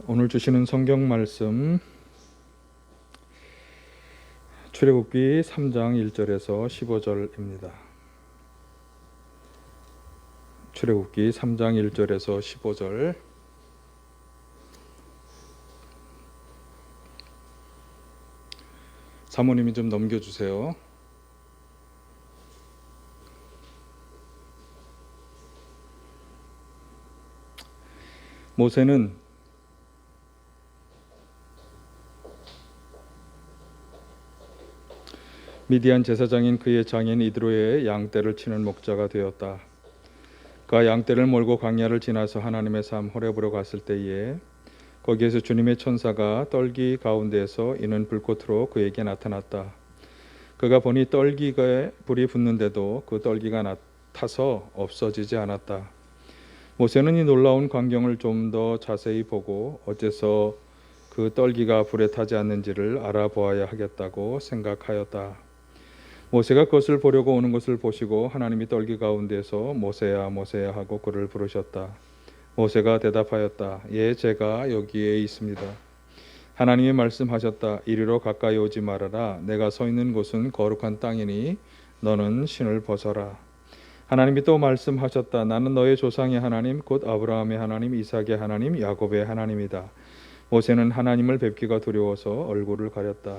오늘 주시는 성경 말씀 출애굽기 3장 1절에서 15절입니다. 출애굽기 3장 1절에서 15절. 사모님이 좀 넘겨주세요. 모세는 미디안 제사장인 그의 장인 이드로의 양떼를 치는 목자가 되었다. 그가 양떼를 몰고 광야를 지나서 하나님의 삶 호렙으로 갔을 때에 거기에서 주님의 천사가 떨기 가운데에서 이는 불꽃으로 그에게 나타났다. 그가 보니 떨기에 불이 붙는데도 그 떨기가 타서 없어지지 않았다. 모세는 이 놀라운 광경을 좀 더 자세히 보고 어째서 그 떨기가 불에 타지 않는지를 알아보아야 하겠다고 생각하였다. 모세가 그것을 보려고 오는 것을 보시고 하나님이 떨기 가운데서 모세야 모세야 하고 그를 부르셨다. 모세가 대답하였다. 예, 제가 여기에 있습니다. 하나님이 말씀하셨다. 이리로 가까이 오지 말아라. 내가 서 있는 곳은 거룩한 땅이니 너는 신을 벗어라. 하나님이 또 말씀하셨다. 나는 너의 조상의 하나님 곧 아브라함의 하나님 이삭의 하나님 야곱의 하나님이다. 모세는 하나님을 뵙기가 두려워서 얼굴을 가렸다.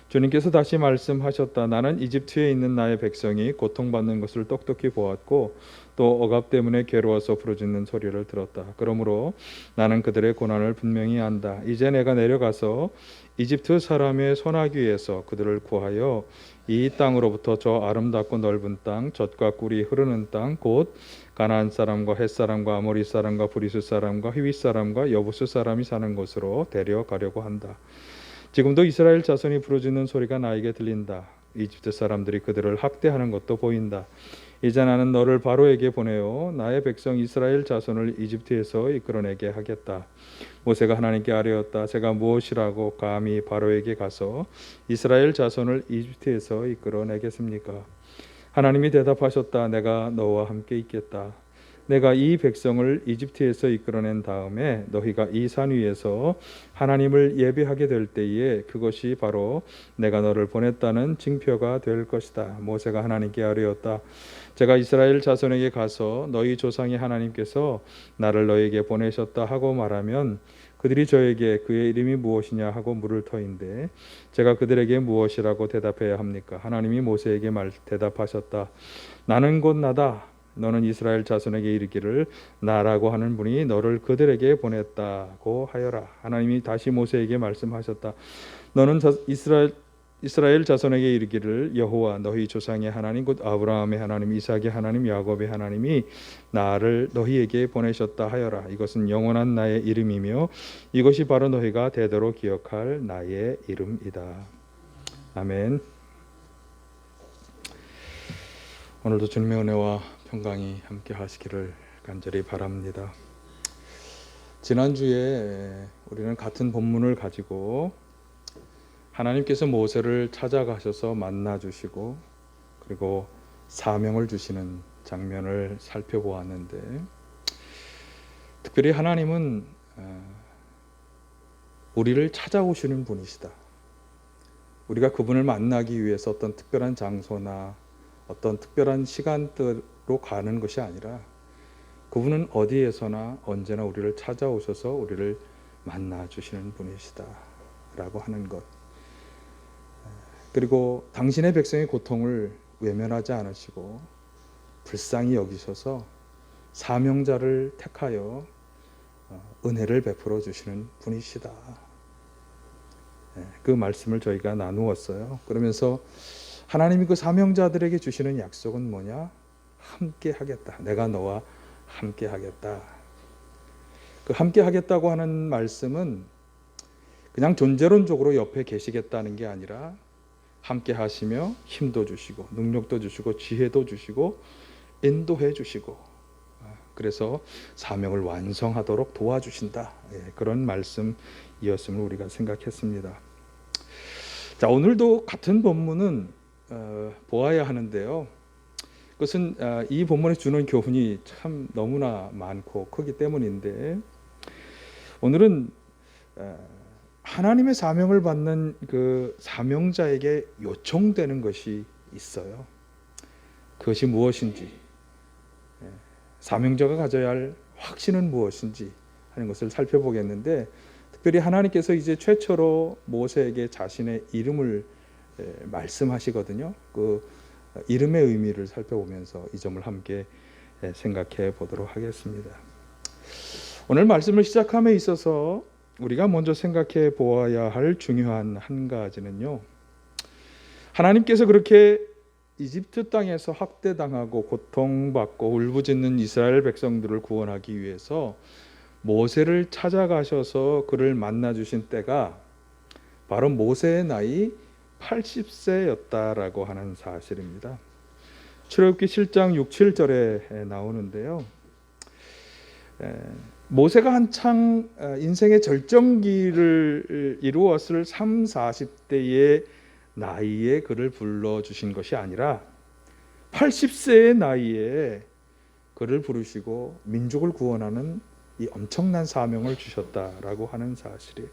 주님께서 다시 말씀하셨다. 나는 이집트에 있는 나의 백성이 고통받는 것을 똑똑히 보았고 또 억압 때문에 괴로워서 부르짖는 소리를 들었다. 그러므로 나는 그들의 고난을 분명히 안다. 이제 내가 내려가서 이집트 사람의 손아귀에서 그들을 구하여 이 땅으로부터 저 아름답고 넓은 땅, 젖과 꿀이 흐르는 땅, 곧 가나안 사람과 헷 사람과 아모리 사람과 브리스 사람과 히윗 사람과 여부스 사람이 사는 곳으로 데려가려고 한다. 지금도 이스라엘 자손이 부르짖는 소리가 나에게 들린다. 이집트 사람들이 그들을 학대하는 것도 보인다. 이제 나는 너를 바로에게 보내어 나의 백성 이스라엘 자손을 이집트에서 이끌어내게 하겠다. 모세가 하나님께 아뢰었다. 제가 무엇이라고 감히 바로에게 가서 이스라엘 자손을 이집트에서 이끌어내겠습니까? 하나님이 대답하셨다. 내가 너와 함께 있겠다. 내가 이 백성을 이집트에서 이끌어낸 다음에 너희가 이 산 위에서 하나님을 예배하게 될 때에 그것이 바로 내가 너를 보냈다는 징표가 될 것이다. 모세가 하나님께 아뢰었다. 제가 이스라엘 자손에게 가서 너희 조상의 하나님께서 나를 너에게 보내셨다 하고 말하면 그들이 저에게 그의 이름이 무엇이냐 하고 물을 터인데 제가 그들에게 무엇이라고 대답해야 합니까? 하나님이 모세에게 대답하셨다. 나는 곧 나다. 너는 이스라엘 자손에게 이르기를 나라고 하는 분이 너를 그들에게 보냈다고 하여라. 하나님이 다시 모세에게 말씀하셨다. 너는 이스라엘 자손에게 이르기를 여호와 너희 조상의 하나님 곧 아브라함의 하나님 이삭의 하나님 야곱의 하나님이 나를 너희에게 보내셨다 하여라. 이것은 영원한 나의 이름이며 이것이 바로 너희가 대대로 기억할 나의 이름이다. 아멘. 오늘도 주님의 은혜와 평강이 함께 하시기를 간절히 바랍니다. 지난주에 우리는 같은 본문을 가지고 하나님께서 모세를 찾아가셔서 만나주시고 그리고 사명을 주시는 장면을 살펴보았는데 특별히 하나님은 우리를 찾아오시는 분이시다. 우리가 그분을 만나기 위해서 어떤 특별한 장소나 어떤 특별한 시간대로 가는 것이 아니라 그분은 어디에서나 언제나 우리를 찾아오셔서 우리를 만나주시는 분이시다 라고 하는 것. 그리고 당신의 백성의 고통을 외면하지 않으시고 불쌍히 여기셔서 사명자를 택하여 은혜를 베풀어 주시는 분이시다. 그 말씀을 저희가 나누었어요. 그러면서 하나님이 그 사명자들에게 주시는 약속은 뭐냐? 함께 하겠다. 내가 너와 함께 하겠다. 그 함께 하겠다고 하는 말씀은 그냥 존재론적으로 옆에 계시겠다는 게 아니라 함께 하시며 힘도 주시고 능력도 주시고 지혜도 주시고 인도해 주시고 그래서 사명을 완성하도록 도와주신다. 그런 말씀이었음을 우리가 생각했습니다. 자, 오늘도 같은 본문은 보아야 하는데요. 그것은 이 본문에 주는 교훈이 참 너무나 많고 크기 때문인데 오늘은 하나님의 사명을 받는 그 사명자에게 요청되는 것이 있어요. 그것이 무엇인지, 사명자가 가져야 할 확신은 무엇인지 하는 것을 살펴보겠는데, 특별히 하나님께서 이제 최초로 모세에게 자신의 이름을 말씀하시거든요. 그 이름의 의미를 살펴보면서 이 점을 함께 생각해 보도록 하겠습니다. 오늘 말씀을 시작함에 있어서 우리가 먼저 생각해 보아야 할 중요한 한 가지는요, 하나님께서 그렇게 이집트 땅에서 학대당하고 고통받고 울부짖는 이스라엘 백성들을 구원하기 위해서 모세를 찾아가셔서 그를 만나 주신 때가 바로 모세의 나이 80세였다라고 하는 사실입니다. 출애굽기 7장 6, 7절에 나오는데요, 모세가 한창 인생의 절정기를 이루었을 3, 40대의 나이에 그를 불러주신 것이 아니라 80세의 나이에 그를 부르시고 민족을 구원하는 이 엄청난 사명을 주셨다라고 하는 사실이에요.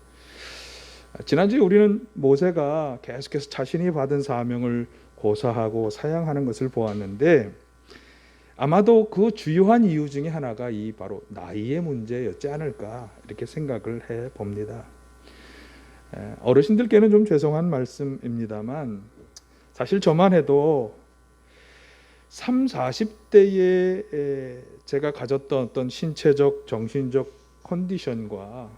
지난주에 우리는 모세가 계속해서 자신이 받은 사명을 고사하고 사양하는 것을 보았는데, 아마도 그 주요한 이유 중에 하나가 이 바로 나이의 문제였지 않을까 이렇게 생각을 해 봅니다. 어르신들께는 좀 죄송한 말씀입니다만, 사실 저만 해도 3, 40대에 제가 가졌던 어떤 신체적, 정신적 컨디션과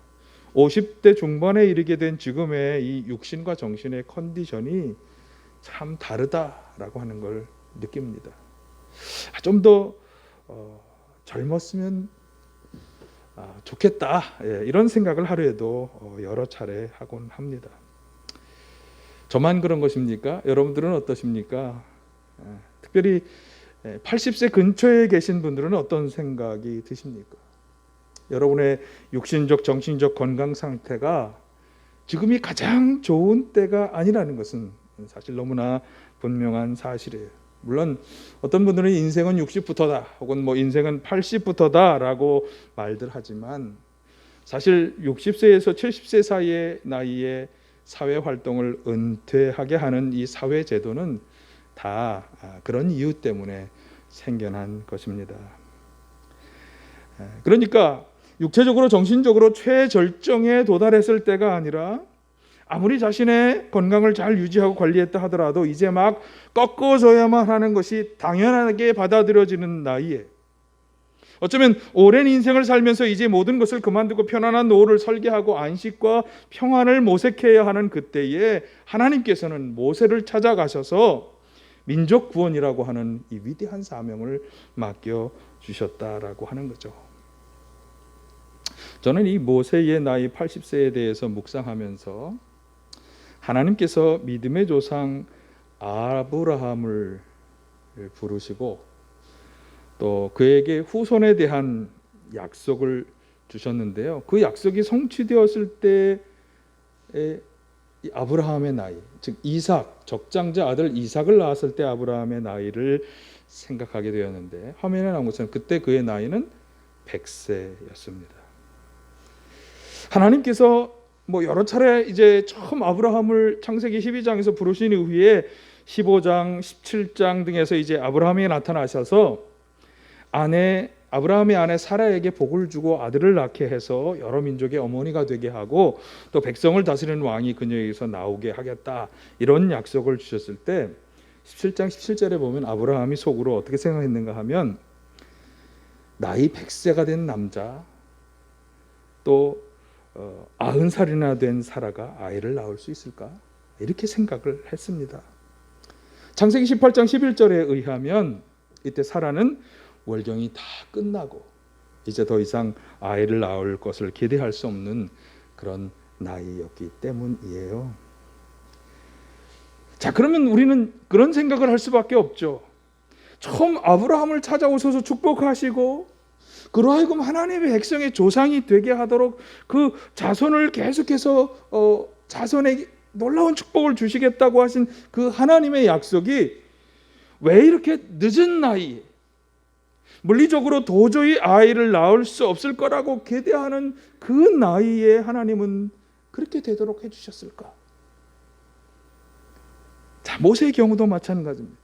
50대 중반에 이르게 된 지금의 이 육신과 정신의 컨디션이 참 다르다라고 하는 걸 느낍니다. 좀 더 젊었으면 좋겠다, 이런 생각을 하루에도 여러 차례 하곤 합니다. 저만 그런 것입니까? 여러분들은 어떠십니까? 특별히 80세 근처에 계신 분들은 어떤 생각이 드십니까? 여러분의 육신적, 정신적 건강 상태가 지금이 가장 좋은 때가 아니라는 것은 사실 너무나 분명한 사실이에요. 물론 어떤 분들은 인생은 60부터다 혹은 뭐 인생은 80부터다라고 말들 하지만, 사실 60세에서 70세 사이의 나이에 사회 활동을 은퇴하게 하는 이 사회 제도는 다 그런 이유 때문에 생겨난 것입니다. 그러니까 육체적으로 정신적으로 최절정에 도달했을 때가 아니라, 아무리 자신의 건강을 잘 유지하고 관리했다 하더라도 이제 막 꺾어져야만 하는 것이 당연하게 받아들여지는 나이에, 어쩌면 오랜 인생을 살면서 이제 모든 것을 그만두고 편안한 노후를 설계하고 안식과 평안을 모색해야 하는 그때에 하나님께서는 모세를 찾아가셔서 민족 구원이라고 하는 이 위대한 사명을 맡겨 주셨다라고 하는 거죠. 저는 이 모세의 나이 80세에 대해서 묵상하면서 하나님께서 믿음의 조상 아브라함을 부르시고 또 그에게 후손에 대한 약속을 주셨는데요, 그 약속이 성취되었을 때의 아브라함의 나이, 즉 이삭, 적장자 아들 이삭을 낳았을 때 아브라함의 나이를 생각하게 되었는데, 화면에 나온 것처럼 그때 그의 나이는 100세였습니다. 하나님께서 여러 차례 이제 처음 아브라함을 창세기 12장에서 부르신 이후에 15장, 17장 등에서 이제 아브라함이 나타나셔서 아브라함의 아내 사라에게 복을 주고 아들을 낳게 해서 여러 민족의 어머니가 되게 하고 또 백성을 다스리는 왕이 그녀에게서 나오게 하겠다, 이런 약속을 주셨을 때 17장 17절에 보면 아브라함이 속으로 어떻게 생각했는가 하면, 나이 100세가 된 남자, 또 90살이나 된 사라가 아이를 낳을 수 있을까? 이렇게 생각을 했습니다. 창세기 18장 11절에 의하면 이때 사라는 월경이 다 끝나고 이제 더 이상 아이를 낳을 것을 기대할 수 없는 그런 나이였기 때문이에요. 자, 그러면 우리는 그런 생각을 할 수밖에 없죠. 처음 아브라함을 찾아오셔서 축복하시고 그로 하여금 하나님의 백성의 조상이 되게 하도록 그 자손을 계속해서 자손에게 놀라운 축복을 주시겠다고 하신 그 하나님의 약속이 왜 이렇게 늦은 나이에, 물리적으로 도저히 아이를 낳을 수 없을 거라고 기대하는 그 나이에 하나님은 그렇게 되도록 해주셨을까? 자, 모세의 경우도 마찬가지입니다.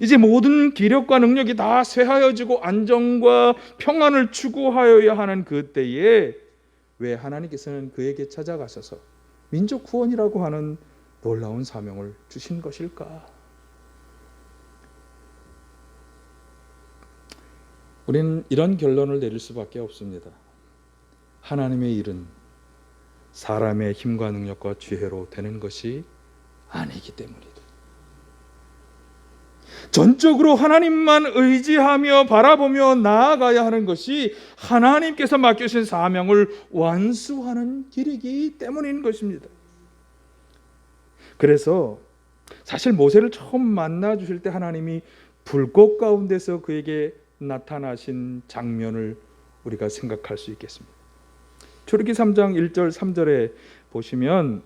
이제 모든 기력과 능력이 다 쇠하여지고 안정과 평안을 추구하여야 하는 그때에 왜 하나님께서는 그에게 찾아가셔서 민족 구원이라고 하는 놀라운 사명을 주신 것일까? 우리는 이런 결론을 내릴 수밖에 없습니다. 하나님의 일은 사람의 힘과 능력과 지혜로 되는 것이 아니기 때문이다. 전적으로 하나님만 의지하며 바라보며 나아가야 하는 것이 하나님께서 맡겨주신 사명을 완수하는 길이기 때문인 것입니다. 그래서 사실 모세를 처음 만나 주실 때 하나님이 불꽃 가운데서 그에게 나타나신 장면을 우리가 생각할 수 있겠습니다. 출애굽기 3장 1절 3절에 보시면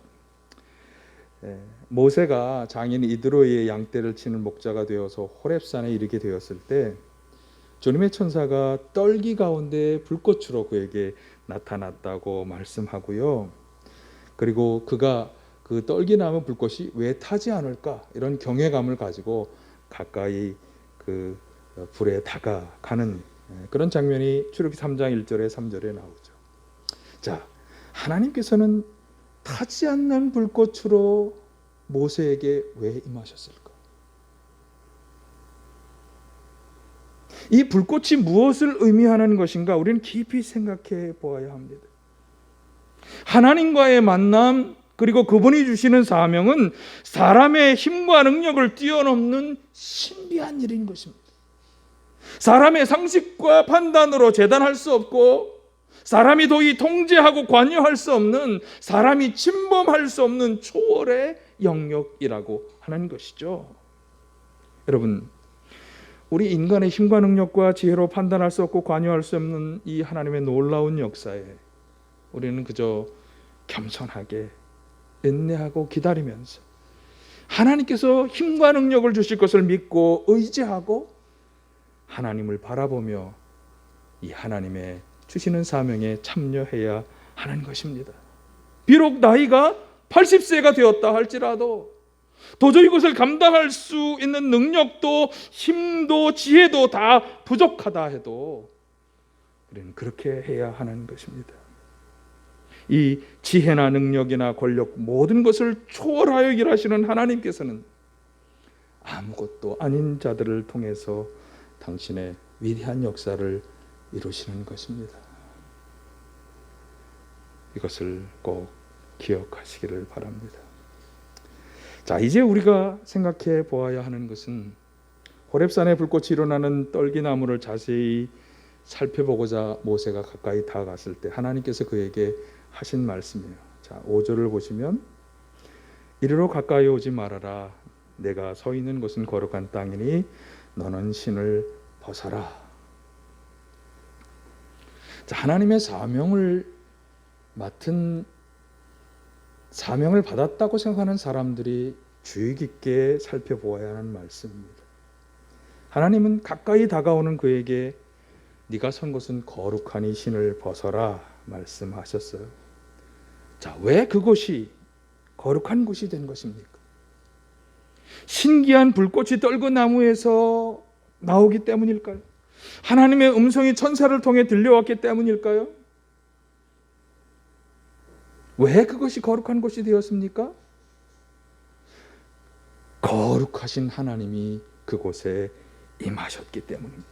모세가 장인 이드로의 양떼를 치는 목자가 되어서 호렙산에 이르게 되었을 때 주님의 천사가 떨기 가운데 불꽃으로 그에게 나타났다고 말씀하고요. 그리고 그가 그 떨기 나무 불꽃이 왜 타지 않을까 이런 경외감을 가지고 가까이 그 불에 다가가는 그런 장면이 출애굽기 3장 1절에 3절에 나오죠. 자, 하나님께서는 타지 않는 불꽃으로 모세에게 왜 임하셨을까? 이 불꽃이 무엇을 의미하는 것인가? 우리는 깊이 생각해 보아야 합니다. 하나님과의 만남 그리고 그분이 주시는 사명은 사람의 힘과 능력을 뛰어넘는 신비한 일인 것입니다. 사람의 상식과 판단으로 재단할 수 없고 사람이 도저히 통제하고 관여할 수 없는, 사람이 침범할 수 없는 초월의 영역이라고 하는 것이죠. 여러분, 우리 인간의 힘과 능력과 지혜로 판단할 수 없고 관여할 수 없는 이 하나님의 놀라운 역사에 우리는 그저 겸손하게 인내하고 기다리면서 하나님께서 힘과 능력을 주실 것을 믿고 의지하고 하나님을 바라보며 이 하나님의 주시는 사명에 참여해야 하는 것입니다. 비록 나이가 80세가 되었다 할지라도 도저히 그것을 감당할 수 있는 능력도 힘도 지혜도 다 부족하다 해도 우리는 그렇게 해야 하는 것입니다. 이 지혜나 능력이나 권력 모든 것을 초월하여 일하시는 하나님께서는 아무것도 아닌 자들을 통해서 당신의 위대한 역사를 이루시는 것입니다. 이것을 꼭 기억하시기를 바랍니다. 자, 이제 우리가 생각해 보아야 하는 것은 호렙산의 불꽃이 일어나는 떨기나무를 자세히 살펴보고자 모세가 가까이 다가갔을 때 하나님께서 그에게 하신 말씀이에요. 자, 5절을 보시면 이리로 가까이 오지 말아라. 내가 서 있는 곳은 거룩한 땅이니 너는 신을 벗어라. 자, 하나님의 사명을 받았다고 생각하는 사람들이 주의 깊게 살펴보아야 하는 말씀입니다. 하나님은 가까이 다가오는 그에게 네가 선 곳은 거룩하니 신을 벗어라 말씀하셨어요. 자, 왜 그곳이 거룩한 곳이 된 것입니까? 신기한 불꽃이 떨군 나무에서 나오기 때문일까요? 하나님의 음성이 천사를 통해 들려왔기 때문일까요? 왜 그것이 거룩한 곳이 되었습니까? 거룩하신 하나님이 그곳에 임하셨기 때문입니다.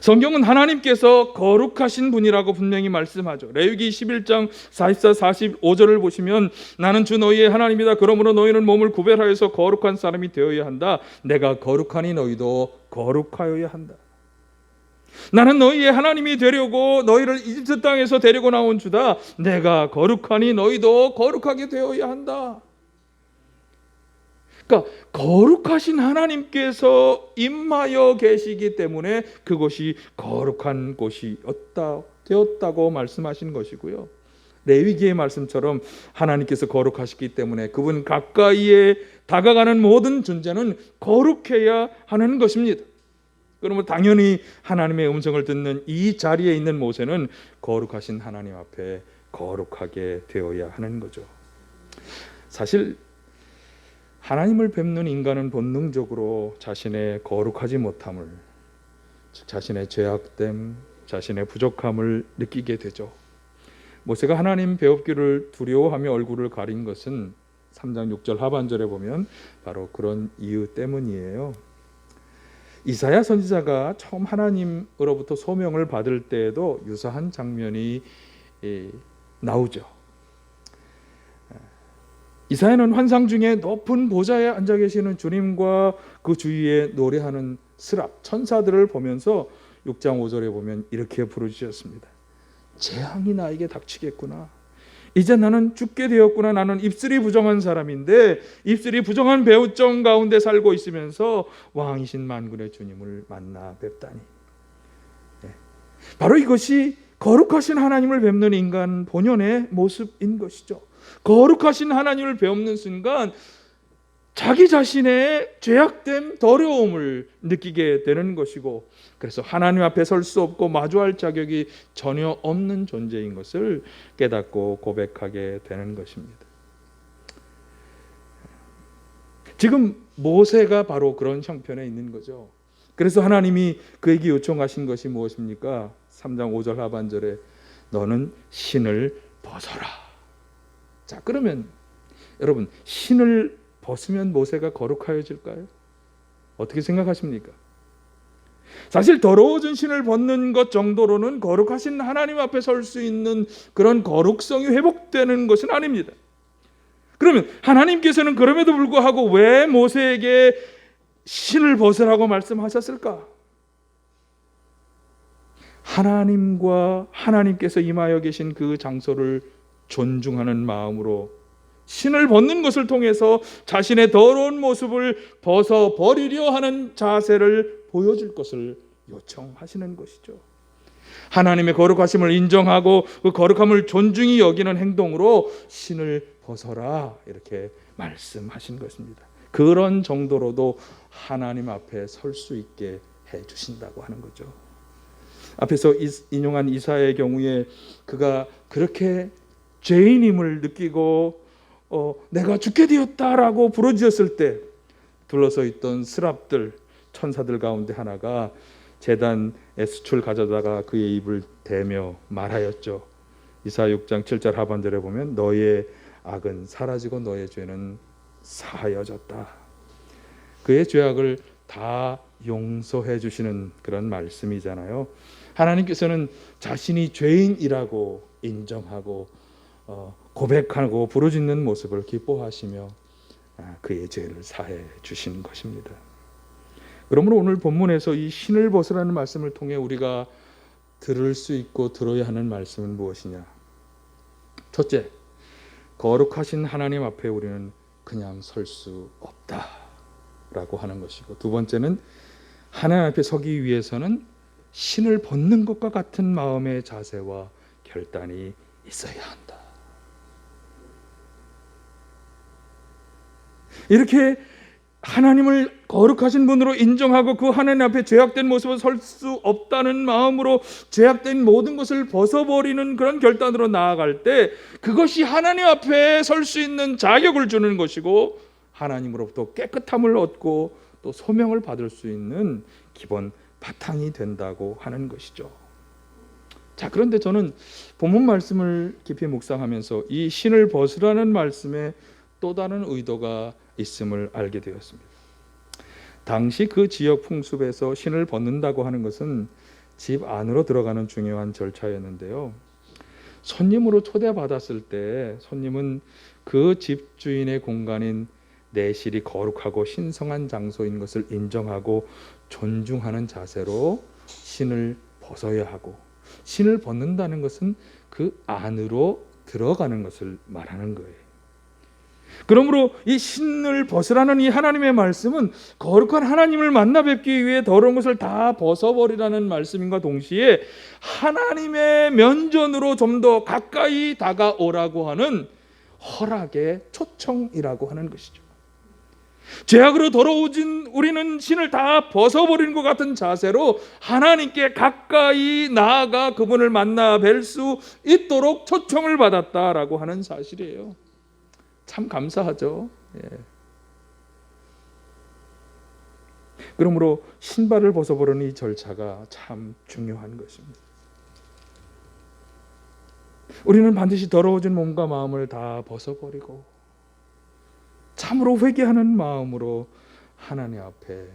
성경은 하나님께서 거룩하신 분이라고 분명히 말씀하죠. 레위기 11장 44, 45절을 보시면 나는 주 너희의 하나님이다. 그러므로 너희는 몸을 구별하여서 거룩한 사람이 되어야 한다. 내가 거룩하니 너희도 거룩하여야 한다. 나는 너희의 하나님이 되려고 너희를 이집트 땅에서 데리고 나온 주다. 내가 거룩하니 너희도 거룩하게 되어야 한다. 그러니까 거룩하신 하나님께서 임하여 계시기 때문에 그곳이 거룩한 곳이 되었다고 말씀하신 것이고요. 레위기의 말씀처럼 하나님께서 거룩하시기 때문에 그분 가까이에 다가가는 모든 존재는 거룩해야 하는 것입니다. 그러면 당연히 하나님의 음성을 듣는 이 자리에 있는 모세는 거룩하신 하나님 앞에 거룩하게 되어야 하는 거죠. 사실 하나님을 뵙는 인간은 본능적으로 자신의 거룩하지 못함을, 자신의 죄악됨, 자신의 부족함을 느끼게 되죠. 모세가 하나님 배웁기를 두려워하며 얼굴을 가린 것은 3장 6절 하반절에 보면 바로 그런 이유 때문이에요. 이사야 선지자가 처음 하나님으로부터 소명을 받을 때에도 유사한 장면이 나오죠. 이사야는 환상 중에 높은 보좌에 앉아 계시는 주님과 그 주위에 노래하는 스랍 천사들을 보면서 6장 5절에 보면 이렇게 부르짖었습니다. 재앙이 나에게 닥치겠구나. 이제 나는 죽게 되었구나. 나는 입술이 부정한 사람인데 입술이 부정한 배우정 가운데 살고 있으면서 왕이신 만군의 주님을 만나 뵙다니. 바로 이것이 거룩하신 하나님을 뵙는 인간 본연의 모습인 것이죠. 거룩하신 하나님을 뵙는 순간 자기 자신의 죄악됨, 더러움을 느끼게 되는 것이고, 그래서 하나님 앞에 설 수 없고 마주할 자격이 전혀 없는 존재인 것을 깨닫고 고백하게 되는 것입니다. 지금 모세가 바로 그런 형편에 있는 거죠. 그래서 하나님이 그에게 요청하신 것이 무엇입니까? 3장 5절 하반절에 너는 신을 벗어라. 자, 그러면 여러분, 신을 벗으면 모세가 거룩하여질까요? 어떻게 생각하십니까? 사실 더러워진 신을 벗는 것 정도로는 거룩하신 하나님 앞에 설 수 있는 그런 거룩성이 회복되는 것은 아닙니다. 그러면 하나님께서는 그럼에도 불구하고 왜 모세에게 신을 벗으라고 말씀하셨을까? 하나님과 하나님께서 임하여 계신 그 장소를 존중하는 마음으로 신을 벗는 것을 통해서 자신의 더러운 모습을 벗어버리려 하는 자세를 보여줄 것을 요청하시는 것이죠. 하나님의 거룩하심을 인정하고 그 거룩함을 존중히 여기는 행동으로 신을 벗어라 이렇게 말씀하신 것입니다. 그런 정도로도 하나님 앞에 설 수 있게 해주신다고 하는 거죠. 앞에서 인용한 이사야의 경우에 그가 그렇게 죄인임을 느끼고 내가 죽게 되었다라고 부르짖었을 때 둘러서 있던 스랍들 천사들 가운데 하나가 제단의 수출 가져다가 그의 입을 대며 말하였죠. 이사야 6장 7절 하반절에 보면 너의 악은 사라지고 너의 죄는 사하여졌다. 그의 죄악을 다 용서해 주시는 그런 말씀이잖아요. 하나님께서는 자신이 죄인이라고 인정하고 고백하고 부르짖는 모습을 기뻐하시며 그의 죄를 사해 주신 것입니다. 그러므로 오늘 본문에서 이 신을 벗으라는 말씀을 통해 우리가 들을 수 있고 들어야 하는 말씀은 무엇이냐? 첫째, 거룩하신 하나님 앞에 우리는 그냥 설 수 없다라고 하는 것이고, 두 번째는 하나님 앞에 서기 위해서는 신을 벗는 것과 같은 마음의 자세와 결단이 있어야 한다. 이렇게 하나님을 거룩하신 분으로 인정하고 그 하나님 앞에 죄악된 모습을 설 수 없다는 마음으로 죄악된 모든 것을 벗어버리는 그런 결단으로 나아갈 때 그것이 하나님 앞에 설 수 있는 자격을 주는 것이고 하나님으로부터 깨끗함을 얻고 또 소명을 받을 수 있는 기본 바탕이 된다고 하는 것이죠. 자, 그런데 저는 본문 말씀을 깊이 묵상하면서 이 신을 벗으라는 말씀에 또 다른 의도가 있음을 알게 되었습니다. 당시 그 지역 풍습에서 신을 벗는다고 하는 것은 집 안으로 들어가는 중요한 절차였는데요. 손님으로 초대받았을 때 손님은 그 집주인의 공간인 내실이 거룩하고 신성한 장소인 것을 인정하고 존중하는 자세로 신을 벗어야 하고, 신을 벗는다는 것은 그 안으로 들어가는 것을 말하는 거예요. 그러므로 이 신을 벗으라는 이 하나님의 말씀은 거룩한 하나님을 만나 뵙기 위해 더러운 것을 다 벗어버리라는 말씀인과 동시에 하나님의 면전으로 좀 더 가까이 다가오라고 하는 허락의 초청이라고 하는 것이죠. 죄악으로 더러워진 우리는 신을 다 벗어버리는 것 같은 자세로 하나님께 가까이 나아가 그분을 만나 뵐 수 있도록 초청을 받았다라고 하는 사실이에요. 참 감사하죠. 예. 그러므로 신발을 벗어버리는 이 절차가 참 중요한 것입니다. 우리는 반드시 더러워진 몸과 마음을 다 벗어버리고 참으로 회개하는 마음으로 하나님 앞에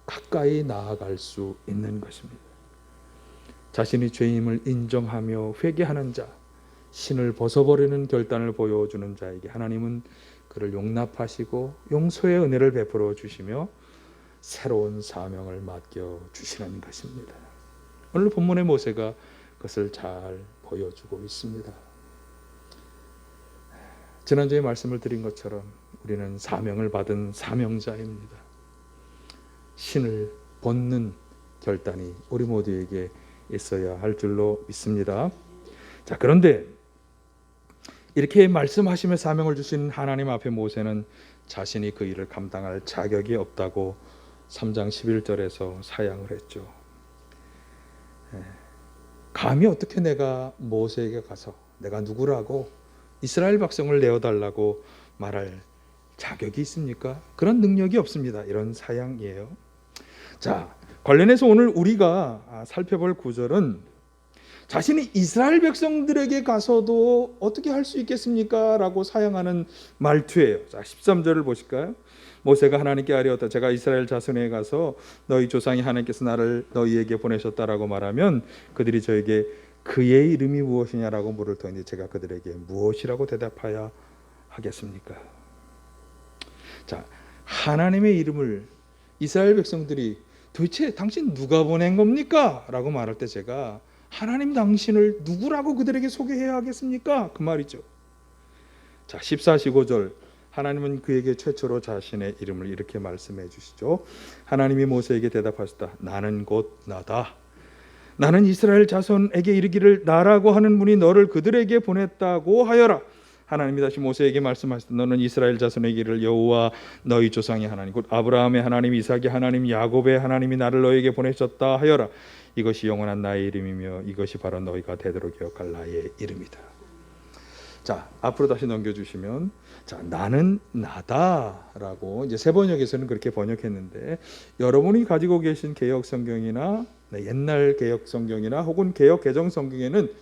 가까이 나아갈 수 있는 것입니다. 자신이 죄임을 인정하며 회개하는 자, 신을 벗어버리는 결단을 보여주는 자에게 하나님은 그를 용납하시고 용서의 은혜를 베풀어 주시며 새로운 사명을 맡겨 주시는 것입니다. 오늘 본문의 모세가 그것을 잘 보여주고 있습니다. 지난주에 말씀을 드린 것처럼 우리는 사명을 받은 사명자입니다. 신을 벗는 결단이 우리 모두에게 있어야 할 줄로 믿습니다. 자, 그런데 이렇게 말씀하시며 사명을 주신 하나님 앞에 모세는 자신이 그 일을 감당할 자격이 없다고 3장 11절에서 사양을 했죠. 감히 어떻게 내가 모세에게 가서 내가 누구라고 이스라엘 백성을 내어달라고 말할 자격이 있습니까? 그런 능력이 없습니다. 이런 사양이에요. 자, 관련해서 오늘 우리가 살펴볼 구절은 자신이 이스라엘 백성들에게 가서도 어떻게 할 수 있겠습니까? 라고 사양하는 말투예요. 자, 13절을 보실까요? 모세가 하나님께 아뢰었다. 제가 이스라엘 자손에게 가서 너희 조상이 하나님께서 나를 너희에게 보내셨다라고 말하면 그들이 저에게 그의 이름이 무엇이냐라고 물을 터니 제가 그들에게 무엇이라고 대답하여 하겠습니까? 자, 하나님의 이름을 이스라엘 백성들이 도대체 당신 누가 보낸 겁니까? 라고 말할 때 제가 하나님 당신을 누구라고 그들에게 소개해야 하겠습니까? 그 말이죠. 자, 14, 15절 하나님은 그에게 최초로 자신의 이름을 이렇게 말씀해 주시죠. 하나님이 모세에게 대답하셨다. 나는 곧 나다. 나는 이스라엘 자손에게 이르기를 나라고 하는 분이 너를 그들에게 보냈다고 하여라. 하나님이 다시 모세에게 말씀하셨다. 너는 이스라엘 자손에게 이르기를 여호와 너희 조상의 하나님 곧 아브라함의 하나님 이삭의 하나님 야곱의 하나님이 나를 너희에게 보내셨다 하여라. 이것이 영원한 나의 이름이며 이것이 바로 너희가 되도록 기억할 나의 이름이다. 자, 앞으로 다시 넘겨주시면 자, 나는 나다라고 이제 새 번역에서는 그렇게 번역했는데 여러분이 가지고 계신 개역 성경이나 옛날 개역 성경이나 혹은 개역 개정 성경에는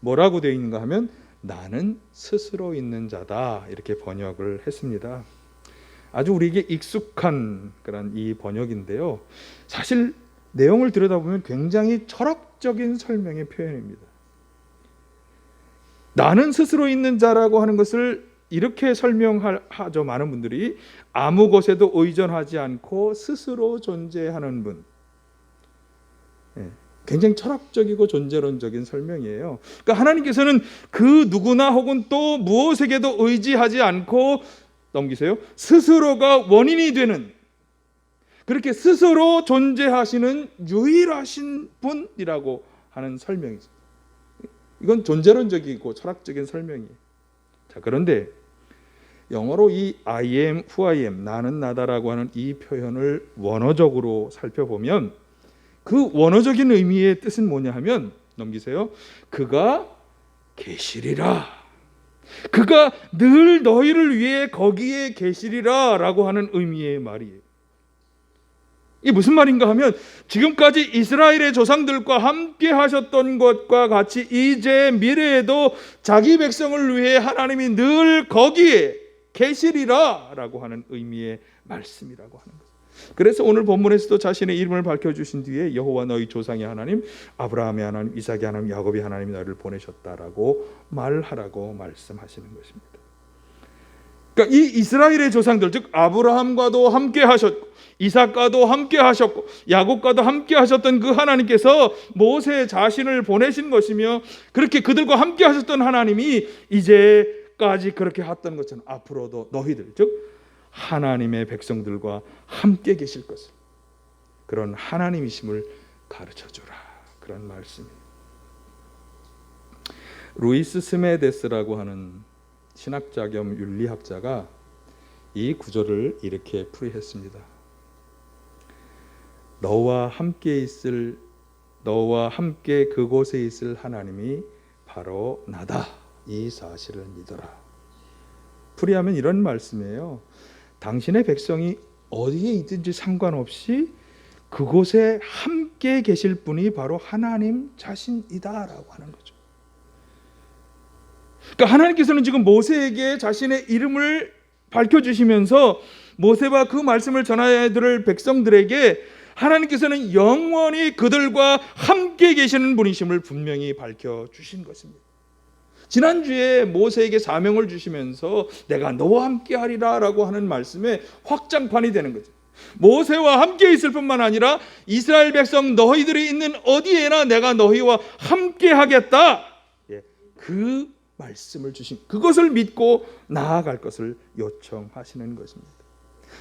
뭐라고 되어 있는가 하면 나는 스스로 있는 자다 이렇게 번역을 했습니다. 아주 우리에게 익숙한 그런 이 번역인데요. 사실 내용을 들여다보면 굉장히 철학적인 설명의 표현입니다. 나는 스스로 있는 자라고 하는 것을 이렇게 설명하죠. 많은 분들이 아무 것에도 의존하지 않고 스스로 존재하는 분. 굉장히 철학적이고 존재론적인 설명이에요. 그러니까 하나님께서는 그 누구나 혹은 또 무엇에게도 의지하지 않고 넘기세요. 스스로가 원인이 되는 그렇게 스스로 존재하시는 유일하신 분이라고 하는 설명이죠. 이건 존재론적이고 철학적인 설명이에요. 자, 그런데 영어로 이 I am who I am, 나는 나다라고 하는 이 표현을 원어적으로 살펴보면 그 원어적인 의미의 뜻은 뭐냐 하면 넘기세요. 그가 계시리라. 그가 늘 너희를 위해 거기에 계시리라 라고 하는 의미의 말이에요. 이게 무슨 말인가 하면 지금까지 이스라엘의 조상들과 함께 하셨던 것과 같이 이제 미래에도 자기 백성을 위해 하나님이 늘 거기에 계시리라 라고 하는 의미의 말씀이라고 하는 것. 그래서 오늘 본문에서도 자신의 이름을 밝혀주신 뒤에 여호와 너희 조상의 하나님 아브라함의 하나님 이삭의 하나님 야곱의 하나님이 너를 보내셨다라고 말하라고 말씀하시는 것입니다. 그러니까 이 이스라엘의 조상들 즉 아브라함과도 함께 하셨고 이삭과도 함께 하셨고 야곱과도 함께 하셨던 그 하나님께서 모세 자신을 보내신 것이며 그렇게 그들과 함께 하셨던 하나님이 이제까지 그렇게 했던 것처럼 앞으로도 너희들 즉 하나님의 백성들과 함께 계실 것을 그런 하나님이심을 가르쳐주라 그런 말씀입니다. 루이스 스메데스라고 하는 신학자 겸 윤리학자가 이 구절을 이렇게 풀이했습니다. 너와 함께 그곳에 있을 하나님이 바로 나다. 이 사실을 믿어라. 풀이하면 이런 말씀이에요. 당신의 백성이 어디에 있든지 상관없이 그곳에 함께 계실 분이 바로 하나님 자신이다라고 하는 거죠. 그러니까 하나님께서는 지금 모세에게 자신의 이름을 밝혀주시면서 모세와 그 말씀을 전해야 될 백성들에게 하나님께서는 영원히 그들과 함께 계시는 분이심을 분명히 밝혀주신 것입니다. 지난주에 모세에게 사명을 주시면서 내가 너와 함께 하리라 라고 하는 말씀에 확장판이 되는 거죠. 모세와 함께 있을 뿐만 아니라 이스라엘 백성 너희들이 있는 어디에나 내가 너희와 함께 하겠다. 그 말씀을 주신 그것을 믿고 나아갈 것을 요청하시는 것입니다.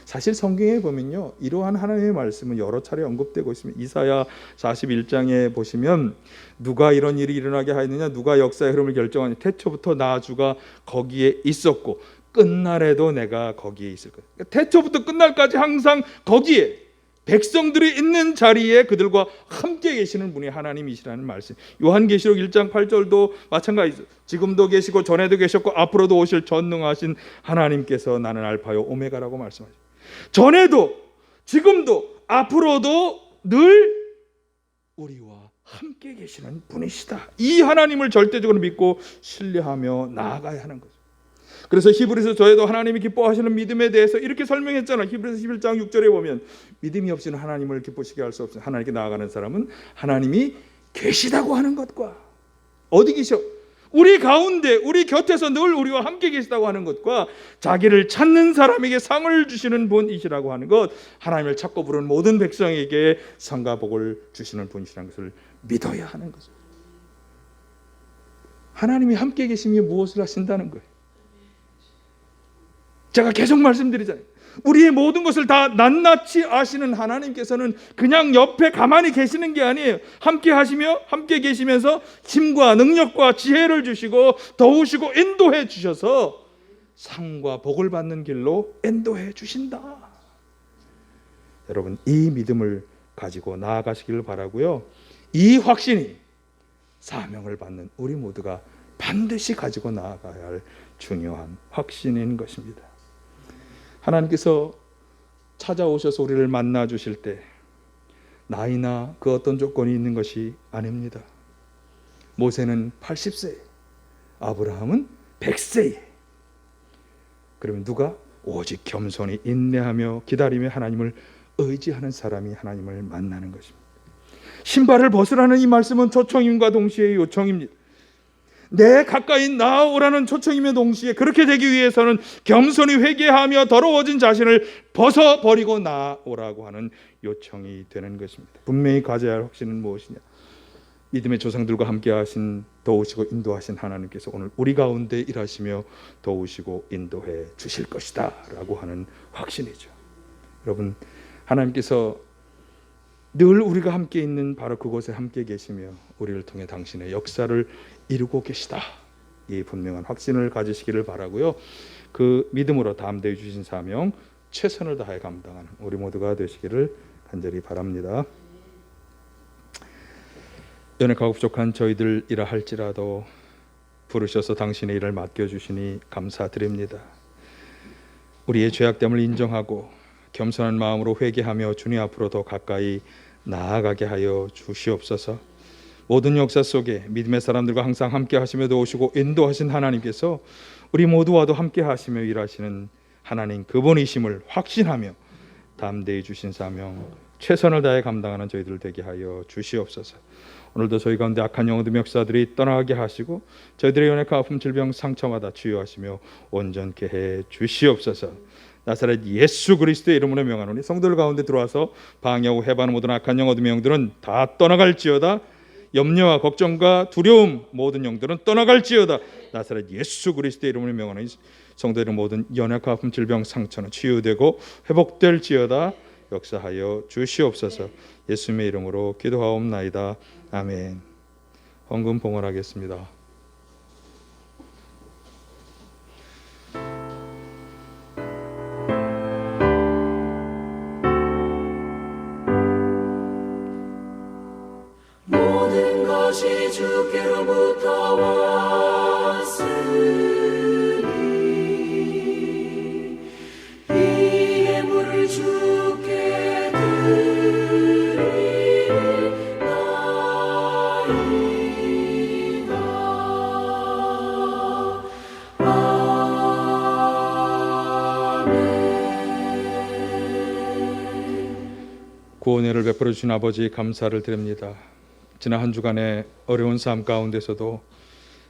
사실 성경에 보면요, 이러한 하나님의 말씀은 여러 차례 언급되고 있습니다. 이사야 41장에 보시면 누가 이런 일이 일어나게 하였느냐, 누가 역사의 흐름을 결정하느냐, 태초부터 나 주가 거기에 있었고 끝날에도 내가 거기에 있을 거야. 태초부터 끝날까지 항상 거기에 백성들이 있는 자리에 그들과 함께 계시는 분이 하나님이시라는 말씀. 요한계시록 1장 8절도 마찬가지죠. 지금도 계시고 전에도 계셨고 앞으로도 오실 전능하신 하나님께서 나는 알파요 오메가라고 말씀하시죠. 전에도 지금도 앞으로도 늘 우리와 함께 계시는 분이시다. 이 하나님을 절대적으로 믿고 신뢰하며 나아가야 하는 거죠. 그래서 히브리서 저에도 하나님이 기뻐하시는 믿음에 대해서 이렇게 설명했잖아요. 히브리서 11장 6절에 보면 믿음이 없이는 하나님을 기쁘시게 할 수 없어요. 하나님께 나아가는 사람은 하나님이 계시다고 하는 것과 어디 계셔? 우리 가운데 우리 곁에서 늘 우리와 함께 계시다고 하는 것과 자기를 찾는 사람에게 상을 주시는 분이시라고 하는 것, 하나님을 찾고 부르는 모든 백성에게 상과 복을 주시는 분이시라는 것을 믿어야 하는 거죠. 하나님이 함께 계시며 무엇을 하신다는 거예요? 제가 계속 말씀드리잖아요. 우리의 모든 것을 다 낱낱이 아시는 하나님께서는 그냥 옆에 가만히 계시는 게 아니에요. 함께 하시며 함께 계시면서 힘과 능력과 지혜를 주시고 도우시고 인도해 주셔서 상과 복을 받는 길로 인도해 주신다. 여러분, 이 믿음을 가지고 나아가시기를 바라고요. 이 확신이 사명을 받는 우리 모두가 반드시 가지고 나아가야 할 중요한 확신인 것입니다. 하나님께서 찾아오셔서 우리를 만나 주실 때 나이나 그 어떤 조건이 있는 것이 아닙니다. 모세는 80세, 아브라함은 100세에. 그러면 누가? 오직 겸손히 인내하며 기다리며 하나님을 의지하는 사람이 하나님을 만나는 것입니다. 신발을 벗으라는 이 말씀은 초청임과 동시에 요청입니다. 내 가까이 나오라는 초청임의 동시에 그렇게 되기 위해서는 겸손히 회개하며 더러워진 자신을 벗어버리고 나오라고 하는 요청이 되는 것입니다. 분명히 가져야 할 확신은 무엇이냐? 믿음의 조상들과 함께 하신 도우시고 인도하신 하나님께서 오늘 우리 가운데 일하시며 도우시고 인도해 주실 것이다 라고 하는 확신이죠. 여러분, 하나님께서 늘 우리가 함께 있는 바로 그곳에 함께 계시며 우리를 통해 당신의 역사를 이루고 계시다. 이 분명한 확신을 가지시기를 바라고요. 그 믿음으로 담대히 주신 사명 최선을 다해 감당하는 우리 모두가 되시기를 간절히 바랍니다. 연약하고 부족한 저희들이라 할지라도 부르셔서 당신의 일을 맡겨주시니 감사드립니다. 우리의 죄악됨을 인정하고 겸손한 마음으로 회개하며 주님 앞으로 더 가까이 나아가게 하여 주시옵소서. 모든 역사 속에 믿음의 사람들과 항상 함께 하시며 도우시고 인도하신 하나님께서 우리 모두와도 함께 하시며 일하시는 하나님 그분이심을 확신하며 담대히 주신 사명 최선을 다해 감당하는 저희들 되게 하여 주시옵소서. 오늘도 저희 가운데 악한 영혼들 역사들이 떠나게 하시고 저희들의 연약한 아픔 질병 상처마다 치유하시며 온전케 해 주시옵소서. 나사렛 예수 그리스도의 이름으로 명하노니 성도들 가운데 들어와서 방해하고 해방하는 모든 악한 영혼들 영들은 다 떠나갈지어다. 염려와 걱정과 두려움 모든 영들은 떠나갈지어다. 나사렛 예수 그리스도의 이름으로 명하노니 성도들의 모든 연약한 아픔 질병 상처는 치유되고 회복될지어다. 역사하여 주시옵소서. 예수님의 이름으로 기도하옵나이다. 아멘. 헌금 봉헌하겠습니다. 것이 주께로부터 왔으니 이 예물을 주께 구원을 베풀어 주신 아버지 감사를 드립니다. 지난 한 주간의 어려운 삶 가운데서도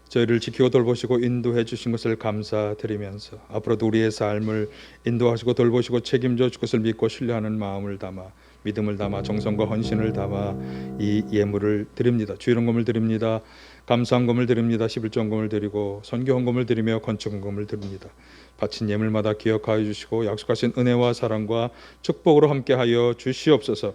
저희를 지키고 돌보시고 인도해 주신 것을 감사드리면서 앞으로도 우리의 삶을 인도하시고 돌보시고 책임져 줄 것을 믿고 신뢰하는 마음을 담아 믿음을 담아 정성과 헌신을 담아 이 예물을 드립니다. 주일헌금을 드립니다. 감사헌금을 드립니다. 11조헌금을 드리고 선교헌금을 드리며 건축헌금을 드립니다. 바친 예물마다 기억하여 주시고 약속하신 은혜와 사랑과 축복으로 함께하여 주시옵소서.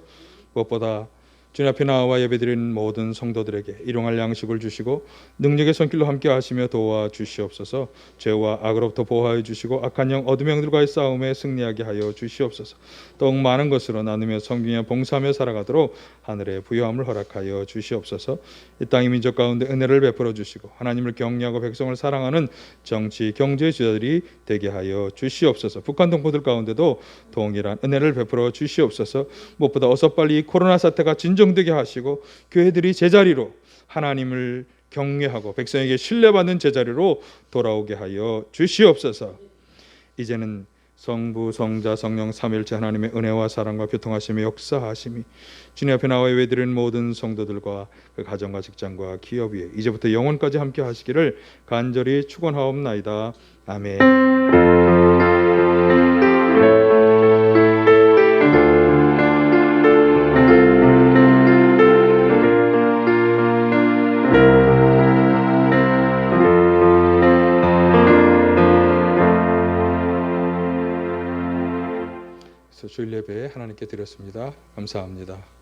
무엇보다 주님 앞에 나와 예배드리는 모든 성도들에게 일용할 양식을 주시고 능력의 손길로 함께 하시며 도와 주시옵소서. 죄와 악으로부터 보호하여 주시고 악한 영 어둠의 영들과의 싸움에 승리하게 하여 주시옵소서. 더욱 많은 것으로 나누며 섬기며 봉사하며 살아가도록 하늘의 부요함을 허락하여 주시옵소서. 이 땅의 민족 가운데 은혜를 베풀어 주시고 하나님을 경외하고 백성을 사랑하는 정치 경제 주자들이 되게 하여 주시옵소서. 북한 동포들 가운데도 동일한 은혜를 베풀어 주시옵소서. 무엇보다 어서 빨리 이 코로나 사태가 진정되게 하시고 교회들이 제자리로 하나님을 경외하고 백성에게 신뢰받는 제자리로 돌아오게 하여 주시옵소서. 이제는 성부 성자 성령 삼위일체 하나님의 은혜와 사랑과 교통하심의 역사하심이 주님 앞에 나와 예배드리는 모든 성도들과 그 가정과 직장과 기업 위에 이제부터 영원까지 함께 하시기를 간절히 축원하옵나이다. 아멘. 주일 예배 하나님께 드렸습니다. 감사합니다.